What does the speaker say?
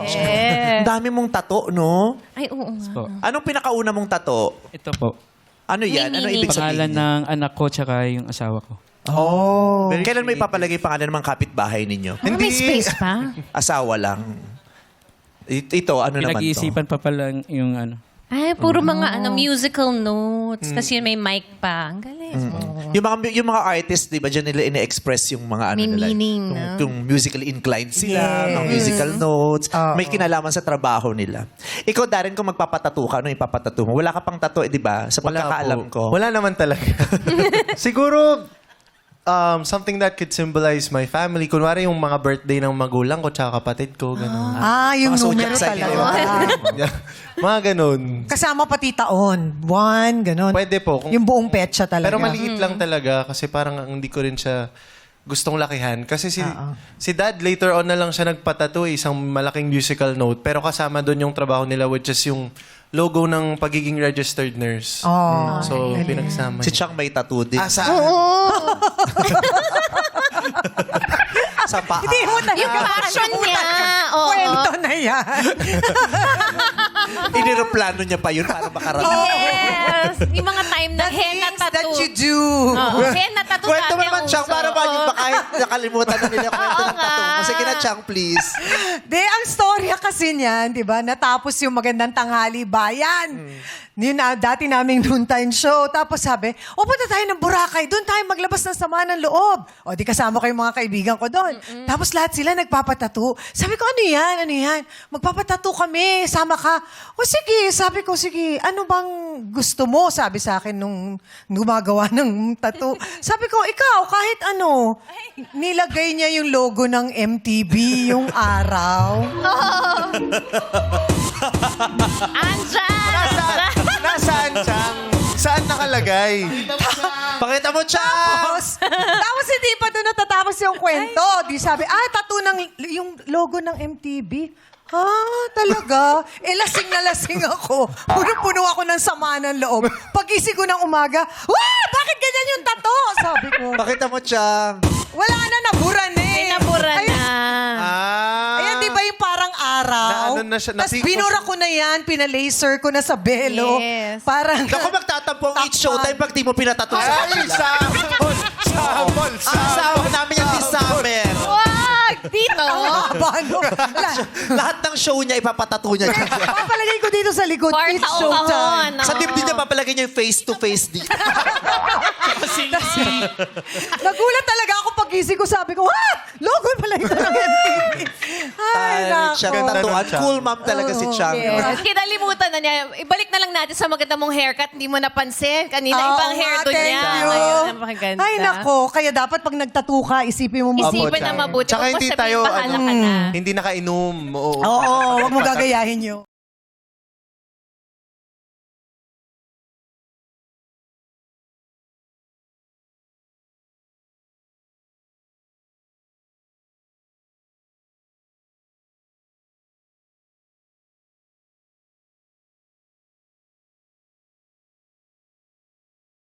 Ang dami mong tato, no? Ay, oo nga. Po. Anong pinakauna mong tato? Ito po. Ano yan? Ano ibig Pangalan sabihin? ng anak ko tsaka yung asawa ko. Oh. Kailan mo ipapalagay pangalan ng mga kapitbahay ninyo? May space pa? Asawa lang. Ito, ano naman to? Pinag-iisipan pa pala yung ano. Ay, puro mga musical notes. Tapos yun may mic pa. Ang galing. Yung mga artists, di ba, dyan nila ine-express yung mga ano May nila. meaning, Kung, no? kung musically inclined sila, mga musical notes, may kinalaman sa trabaho nila. Ikaw, Darren, kung magpapatato ka, ano ipapatato mo? Wala ka pang tato, di ba? Sa pagkakaalam ko. Wala naman talaga. Siguro, something that could symbolize my family. Kunwari yung mga birthday ng magulang ko tsaka kapatid ko. Ganun. Yung Mga zodiac numero sign talaga. Mga ganun. Kasama pati taon. 1, ganon. Pwede po. Yung buong petsa talaga. Pero maliit lang talaga kasi parang hindi ko rin siya gustong lakihan. Kasi si dad later on na lang siya nagpatato isang malaking musical note. Pero kasama doon yung trabaho nila which is yung logo ng pagiging registered nurse. So, pinagsama Si niya. Chang may tattoo din. Saan? Sa paa. Hindi mo talaga. Yung passion niya. Oo. Kwento na yan. Inireplano niya pa yun para makarating. Yes. Yung mga time na henna Things that tattoo. you do. Oo, henna tattoo Kwento mo dati naman, ang Chang, uso. para ba yung Oo. baka nakalimutan na nila yung kwento Oo ng tattoo mo. nga. Sige na, Chang, please. Ang storya kasi niyan, di ba? Natapos yung magandang tanghali bayan. Yun na, dati naming noontime show. Tapos sabi, punta tayo ng Boracay. Doon tayo maglabas ng sama ng loob. O, di kasama ko yung mga kaibigan ko doon. Tapos lahat sila nagpapatato. Sabi ko, ano yan? Ano yan? Magpapatato kami. Sama ka. O, sige. Sabi ko, sige. Ano bang gusto mo? Sabi sa akin nung gumagawa ng tattoo. Sabi ko, ikaw, kahit ano. Nilagay niya yung logo ng MTV, yung araw. Andyan! Nasaan, Chang? Saan nakalagay? Pakita mo, Chang! Tapos hindi pa doon natatapos yung kwento. Di sabi, tattoo ng yung logo ng MTV. Talaga? Lasing na lasing ako. Punong-puno ako ng sama ng loob. Pagising ko ng umaga, bakit ganyan yung tattoo? Sabi ko, Pakita mo, Chang. wala na, nabura na eh. Pinabura na. Ayan, di ba yung parang araw? Na ano na siya, Tapos napikos- binura ko na yan, pinalaser ko na sa belo. Yes. Parang, Naku, magtatampo ang It's Showtime pag di mo pinatato sa Ay, kanila. sample! Sample! Ang asawa namin yung this summer. Wag! Dito! ano? Lahat ng show niya, ipapatato niya. Papalagay ko dito sa likod. For It's taon-taon. showtime. Sa dibdib niya, papalagay niya yung face-to-face dito. Nagulat talaga ako pagising ko. Sabi ko, logo pala ito ng MTV. Ay, nako. Siya Ganda tatuan. nun, Chang. Cool mom talaga si Chang. Yes. Kinalimutan na niya. Ibalik na lang natin sa maganda mong haircut. Hindi mo napansin. Kanina Oo ibang nga, hairdo thank niya. you. Ngayon, napakaganda. Ay, nako. Kaya dapat pag nagtattoo ka, isipin mo mo. Isipin na Chang. mabuti. Tsaka Huwag mo hindi sabihin, tayo, bahala ka na. hindi nakainom. Oo. Oo, wag mo gagayahin yun.